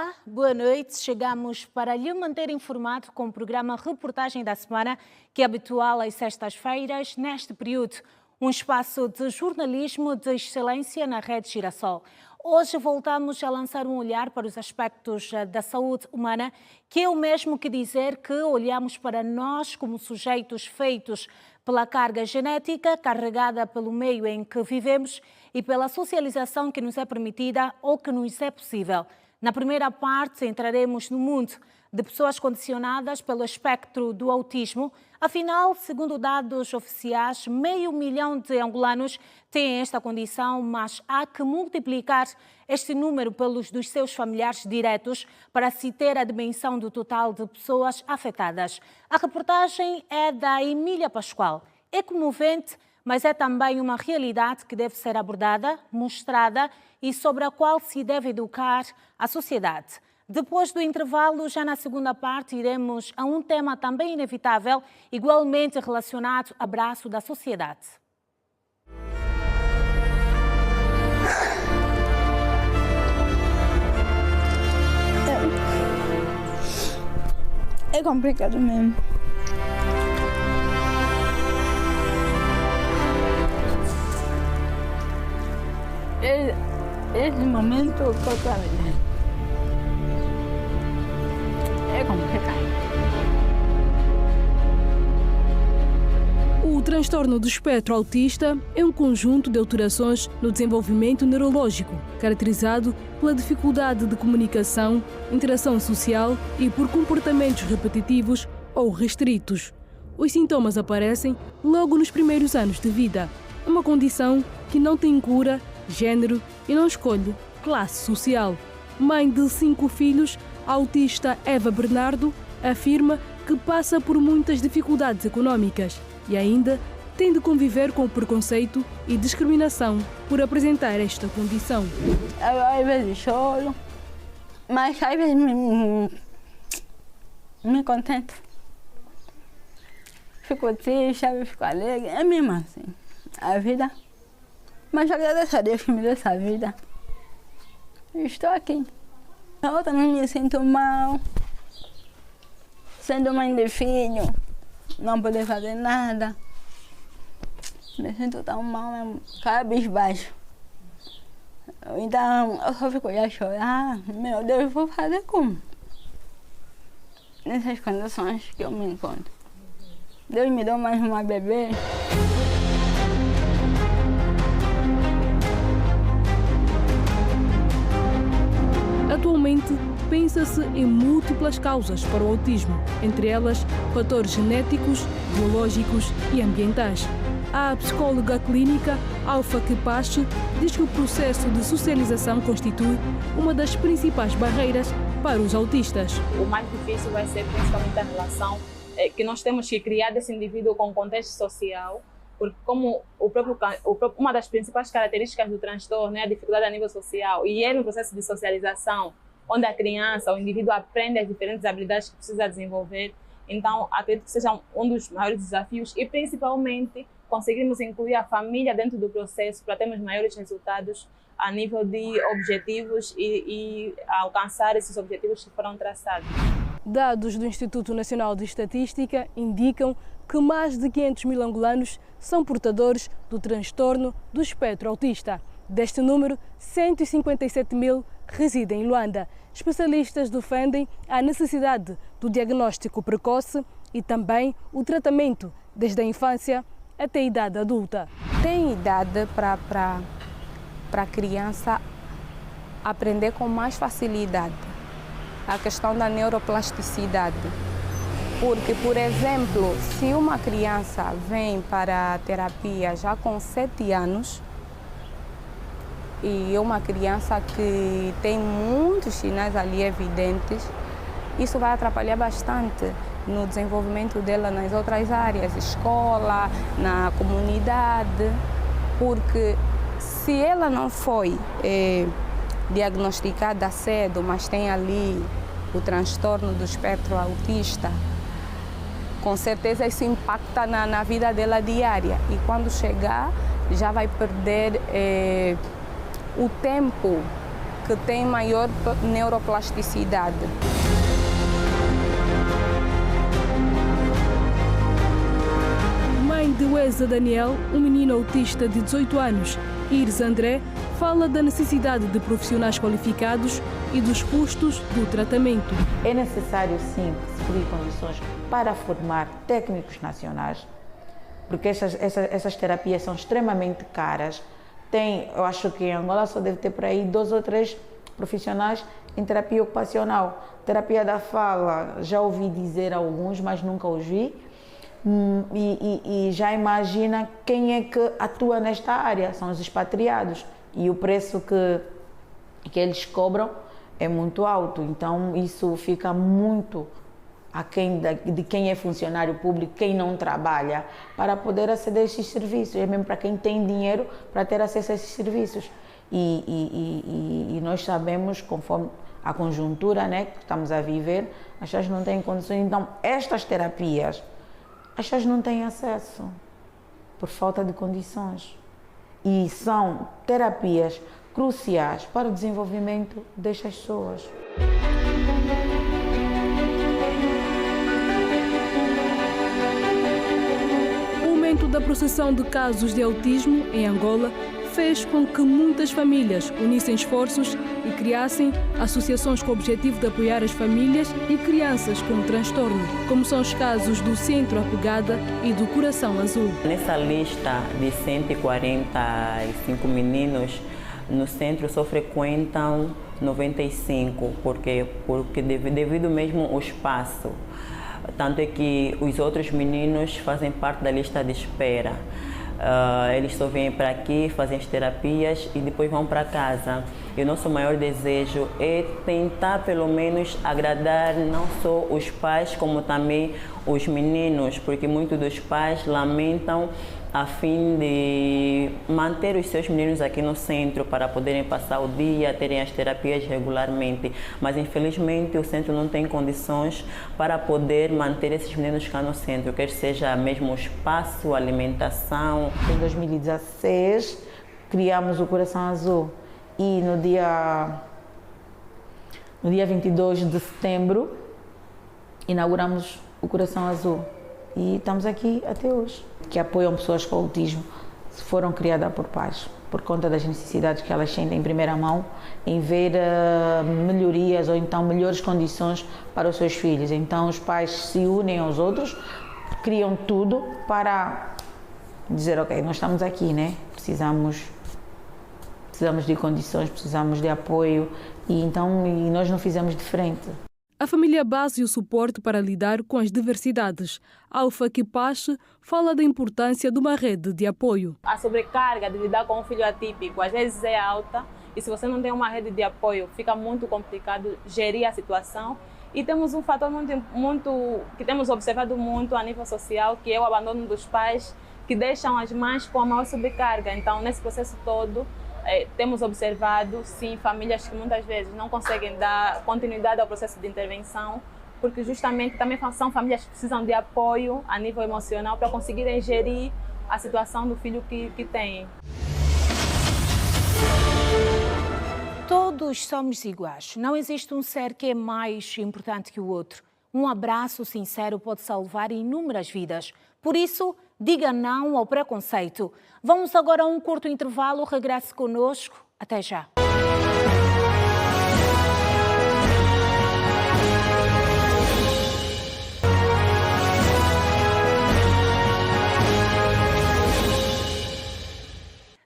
Olá, boa noite. Chegamos para lhe manter informado com o programa Reportagem da Semana, que é habitual às sextas-feiras, neste período, um espaço de jornalismo de excelência na Rede Girassol. Hoje voltamos a lançar um olhar para os aspectos da saúde humana, que é o mesmo que dizer que olhamos para nós como sujeitos feitos pela carga genética carregada pelo meio em que vivemos e pela socialização que nos é permitida ou que nos é possível. Na primeira parte, entraremos no mundo de pessoas condicionadas pelo espectro do autismo. Afinal, segundo dados oficiais, 500 mil de angolanos têm esta condição, mas há que multiplicar este número pelos dos seus familiares diretos para se ter a dimensão do total de pessoas afetadas. A reportagem é da Emília Pascoal. É comovente, mas é também uma realidade que deve ser abordada, mostrada e sobre a qual se deve educar a sociedade. Depois do intervalo, já na segunda parte, iremos a um tema também inevitável, igualmente relacionado ao abraço da sociedade. É complicado mesmo. Esse momento totalmente é complicado. O transtorno do espectro autista é um conjunto de alterações no desenvolvimento neurológico, caracterizado pela dificuldade de comunicação, interação social e por comportamentos repetitivos ou restritos. Os sintomas aparecem logo nos primeiros anos de vida. É uma condição que não tem cura, género e não escolhe classe social. Mãe de 5 filhos, a autista Eva Bernardo afirma que passa por muitas dificuldades econômicas e ainda tem de conviver com o preconceito e discriminação por apresentar esta condição. Eu, às vezes choro, mas às vezes me contento. Fico triste, às vezes fico alegre, é mesmo assim, a vida. Mas agradeço a Deus que me deu essa vida. Eu estou aqui. Eu também me sinto mal, sendo mãe de filho, não poder fazer nada. Me sinto tão mal mesmo, cabisbaixo. Então, eu só fico a chorar. Meu Deus, vou fazer como? Nessas condições que eu me encontro. Deus me deu mais uma bebê. Atualmente, pensa-se em múltiplas causas para o autismo, entre elas fatores genéticos, biológicos e ambientais. A psicóloga clínica Alfa Kepache diz que o processo de socialização constitui uma das principais barreiras para os autistas. O mais difícil vai ser principalmente a relação que nós temos que criar desse indivíduo com o contexto social, porque como uma das principais características do transtorno é a dificuldade a nível social, e é no processo de socialização onde a criança, o indivíduo aprende as diferentes habilidades que precisa desenvolver. Então, acredito que seja um dos maiores desafios e, principalmente, conseguirmos incluir a família dentro do processo para termos maiores resultados a nível de objetivos e alcançar esses objetivos que foram traçados. Dados do Instituto Nacional de Estatística indicam que mais de 500 mil angolanos são portadores do transtorno do espectro autista. Deste número, 157 mil residem em Luanda. Especialistas defendem a necessidade do diagnóstico precoce e também o tratamento desde a infância até a idade adulta. Tem idade para a criança aprender com mais facilidade a questão da neuroplasticidade. Porque, por exemplo, se uma criança vem para a terapia já com 7 anos e é uma criança que tem muitos sinais ali evidentes, isso vai atrapalhar bastante no desenvolvimento dela nas outras áreas, escola, na comunidade, porque se ela não foi diagnosticada cedo, mas tem ali o transtorno do espectro autista, com certeza isso impacta na vida dela diária. E quando chegar, já vai perder o tempo que têm maior neuroplasticidade. Mãe de Weza Daniel, um menino autista de 18 anos, Iris André, fala da necessidade de profissionais qualificados e dos custos do tratamento. É necessário, sim, que se crie condições para formar técnicos nacionais, porque essas terapias são extremamente caras. Eu acho que em Angola só deve ter por aí 2 ou 3 profissionais em terapia ocupacional. Terapia da fala, já ouvi dizer alguns, mas nunca os vi. E já imagina quem é que atua nesta área, são os expatriados. E o preço que eles cobram é muito alto, então isso fica muito aquém de quem é funcionário público, quem não trabalha, para poder aceder a esses serviços, é mesmo para quem tem dinheiro para ter acesso a esses serviços. E nós sabemos, conforme a conjuntura, né, que estamos a viver, as pessoas não têm condições, então estas terapias, as pessoas não têm acesso por falta de condições. E são terapias cruciais para o desenvolvimento destas pessoas. O aumento da processão de casos de autismo em Angola fez com que muitas famílias unissem esforços e criassem associações com o objetivo de apoiar as famílias e crianças com transtorno, como são os casos do Centro Apegada e do Coração Azul. Nessa lista de 145 meninos, no centro só frequentam 95, porque devido mesmo ao espaço. Tanto é que os outros meninos fazem parte da lista de espera. Eles só vêm para aqui, fazem as terapias e depois vão para casa. E o nosso maior desejo é tentar pelo menos agradar não só os pais, como também os meninos, porque muitos dos pais lamentam a fim de manter os seus meninos aqui no centro para poderem passar o dia, terem as terapias regularmente. Mas infelizmente o centro não tem condições para poder manter esses meninos cá no centro, quer seja mesmo o espaço, a alimentação. Em 2016 criamos o Coração Azul e no dia 22 de setembro inauguramos o Coração Azul. E estamos aqui até hoje, que apoiam pessoas com autismo, foram criadas por pais, por conta das necessidades que elas sentem em primeira mão, em ver melhorias ou então melhores condições para os seus filhos. Então os pais se unem aos outros, criam tudo para dizer, ok, nós estamos aqui, né? Precisamos de condições, precisamos de apoio e nós não fizemos diferente. A família base e o suporte para lidar com as diversidades. Alfa Kipache fala da importância de uma rede de apoio. A sobrecarga de lidar com um filho atípico às vezes é alta e se você não tem uma rede de apoio fica muito complicado gerir a situação. E temos um fator muito que temos observado muito a nível social, que é o abandono dos pais, que deixam as mães com a maior sobrecarga. Então, nesse processo todo, temos observado, sim, famílias que muitas vezes não conseguem dar continuidade ao processo de intervenção, porque justamente também são famílias que precisam de apoio a nível emocional para conseguirem gerir a situação do filho que têm. Todos somos iguais. Não existe um ser que é mais importante que o outro. Um abraço sincero pode salvar inúmeras vidas. Por isso, diga não ao preconceito. Vamos agora a um curto intervalo. Regresse conosco. Até já.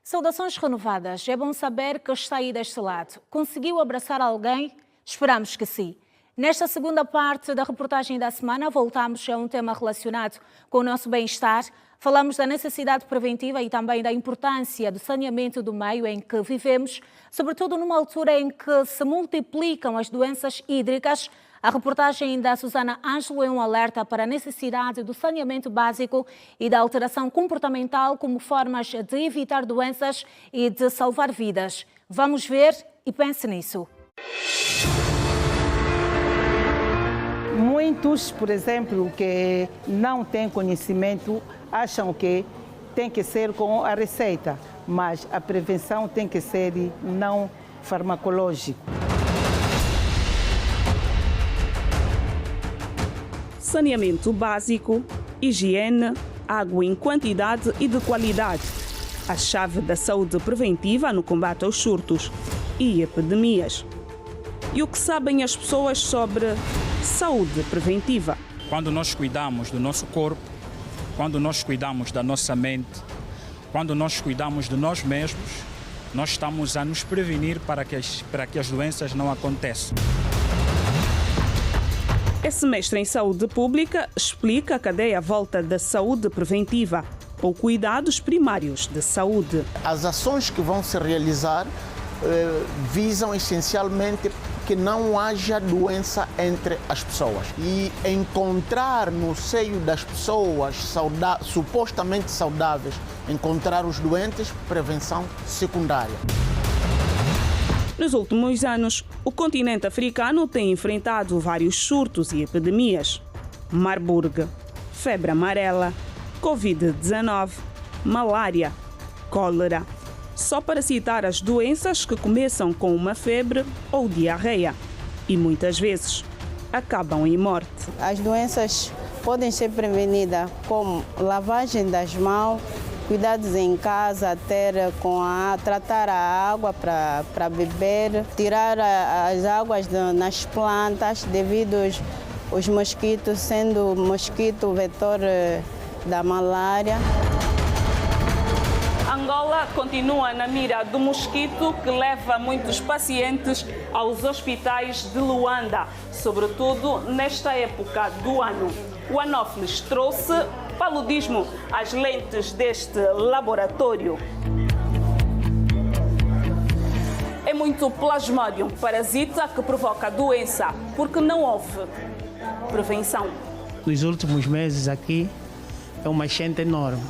Saudações renovadas. É bom saber que está aí deste lado. Conseguiu abraçar alguém? Esperamos que sim. Nesta segunda parte da reportagem da semana, voltamos a um tema relacionado com o nosso bem-estar. Falamos da necessidade preventiva e também da importância do saneamento do meio em que vivemos, sobretudo numa altura em que se multiplicam as doenças hídricas. A reportagem da Susana Ângelo é um alerta para a necessidade do saneamento básico e da alteração comportamental como formas de evitar doenças e de salvar vidas. Vamos ver e pense nisso. Muitos, por exemplo, que não têm conhecimento, acham que tem que ser com a receita, mas a prevenção tem que ser não farmacológico. Saneamento básico, higiene, água em quantidade e de qualidade. A chave da saúde preventiva no combate aos surtos e epidemias. E o que sabem as pessoas sobre saúde preventiva? Quando nós cuidamos do nosso corpo, quando nós cuidamos da nossa mente, quando nós cuidamos de nós mesmos, nós estamos a nos prevenir para que as doenças não aconteçam. Esse mestre em saúde pública explica a cadeia à volta da saúde preventiva ou cuidados primários de saúde. As ações que vão se realizar visam essencialmente que não haja doença entre as pessoas e encontrar no seio das pessoas supostamente saudáveis, encontrar os doentes, prevenção secundária. Nos últimos anos, o continente africano tem enfrentado vários surtos e epidemias. Marburg, febre amarela, Covid-19, malária, cólera. Só para citar as doenças que começam com uma febre ou diarreia e muitas vezes acabam em morte. As doenças podem ser prevenidas com lavagem das mãos, cuidados em casa, tratar a água para beber, tirar as águas nas plantas devido aos mosquitos, sendo o mosquito vetor da malária. Angola continua na mira do mosquito que leva muitos pacientes aos hospitais de Luanda, sobretudo nesta época do ano. O Anófeles trouxe paludismo às lentes deste laboratório. É muito Plasmodium, parasita que provoca doença, porque não houve prevenção. Nos últimos meses aqui é uma enchente enorme.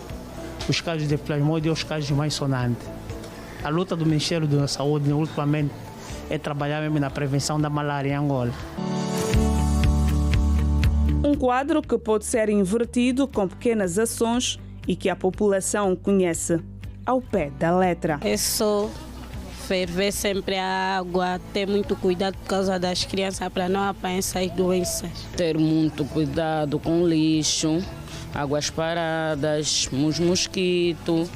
Os casos de Plasmodium são os casos mais sonantes. A luta do Ministério da Saúde, ultimamente, é trabalhar mesmo na prevenção da malária em Angola. Um quadro que pode ser invertido com pequenas ações e que a população conhece ao pé da letra. É só ferver sempre a água, ter muito cuidado por causa das crianças para não apanhar essas doenças. Ter muito cuidado com lixo, águas paradas, mosquito,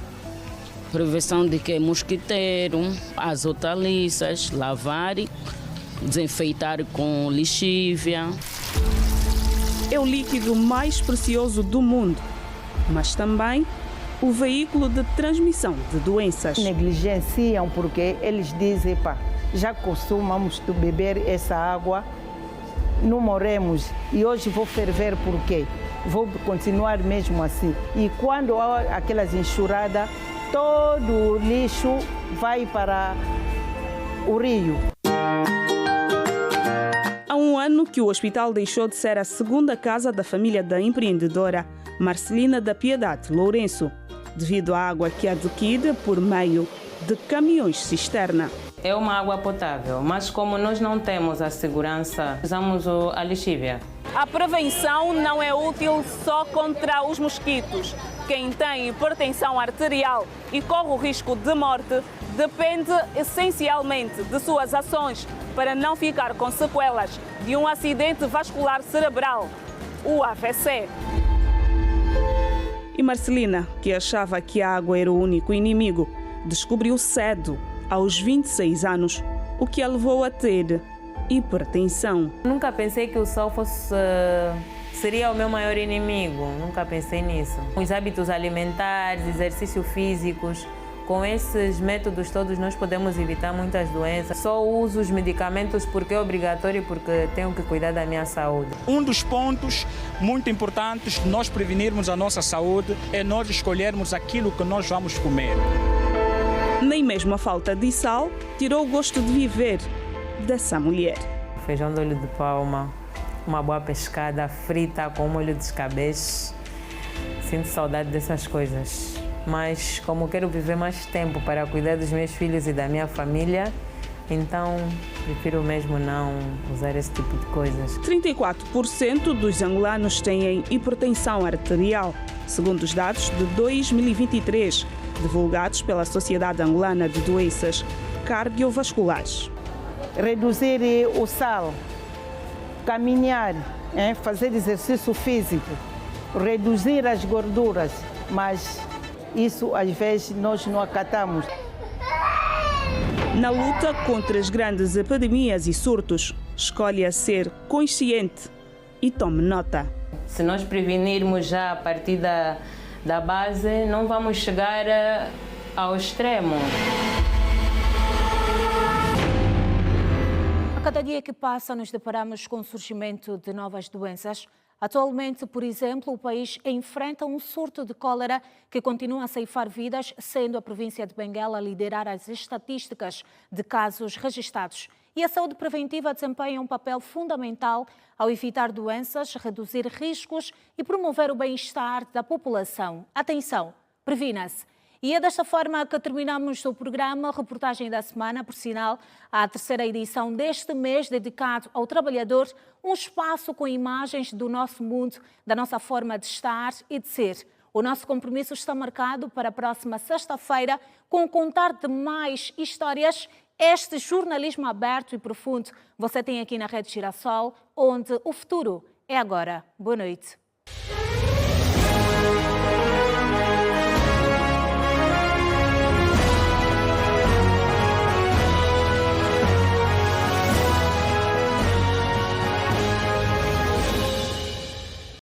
prevenção de que mosquiteiro, as hortaliças, lavar, desinfeitar com lixívia. É o líquido mais precioso do mundo, mas também o veículo de transmissão de doenças. Negligenciam porque eles dizem, já costumamos beber essa água, não morremos e hoje vou ferver por quê? Vou continuar mesmo assim. E quando há aquelas enxurradas, todo o lixo vai para o rio. Há um ano que o hospital deixou de ser a segunda casa da família da empreendedora Marcelina da Piedade Lourenço, devido à água que adquire por meio de caminhões cisterna. É uma água potável, mas como nós não temos a segurança, usamos a lixívia. A prevenção não é útil só contra os mosquitos. Quem tem hipertensão arterial e corre o risco de morte depende essencialmente de suas ações para não ficar com sequelas de um acidente vascular cerebral, o AVC. E Marcelina, que achava que a água era o único inimigo, descobriu cedo, aos 26 anos, o que a levou a ter hipertensão. Nunca pensei que o sol seria o meu maior inimigo, nunca pensei nisso. Os hábitos alimentares, exercícios físicos, com esses métodos todos nós podemos evitar muitas doenças. Só uso os medicamentos porque é obrigatório, porque tenho que cuidar da minha saúde. Um dos pontos muito importantes de nós prevenirmos a nossa saúde é nós escolhermos aquilo que nós vamos comer. Nem mesmo a falta de sal tirou o gosto de viver dessa mulher. Feijão de olho de palma, uma boa pescada frita com molho de escabeche. Sinto saudade dessas coisas. Mas como quero viver mais tempo para cuidar dos meus filhos e da minha família, então prefiro mesmo não usar esse tipo de coisas. 34% dos angolanos têm hipertensão arterial, segundo os dados de 2023, divulgados pela Sociedade Angolana de Doenças cardiovasculares. Reduzir o sal, caminhar, fazer exercício físico, reduzir as gorduras, mas isso às vezes nós não acatamos. Na luta contra as grandes epidemias e surtos, escolha ser consciente e tome nota. Se nós prevenirmos já a partir da base, não vamos chegar ao extremo. A cada dia que passa, nos deparamos com o surgimento de novas doenças. Atualmente, por exemplo, o país enfrenta um surto de cólera que continua a ceifar vidas, sendo a província de Benguela a liderar as estatísticas de casos registados. E a saúde preventiva desempenha um papel fundamental ao evitar doenças, reduzir riscos e promover o bem-estar da população. Atenção, previna-se. E é desta forma que terminamos o programa Reportagem da Semana, por sinal, a terceira edição deste mês dedicado ao trabalhador, um espaço com imagens do nosso mundo, da nossa forma de estar e de ser. O nosso compromisso está marcado para a próxima sexta-feira com o contar de mais histórias. Este jornalismo aberto e profundo você tem aqui na Rede Girassol, onde o futuro é agora. Boa noite.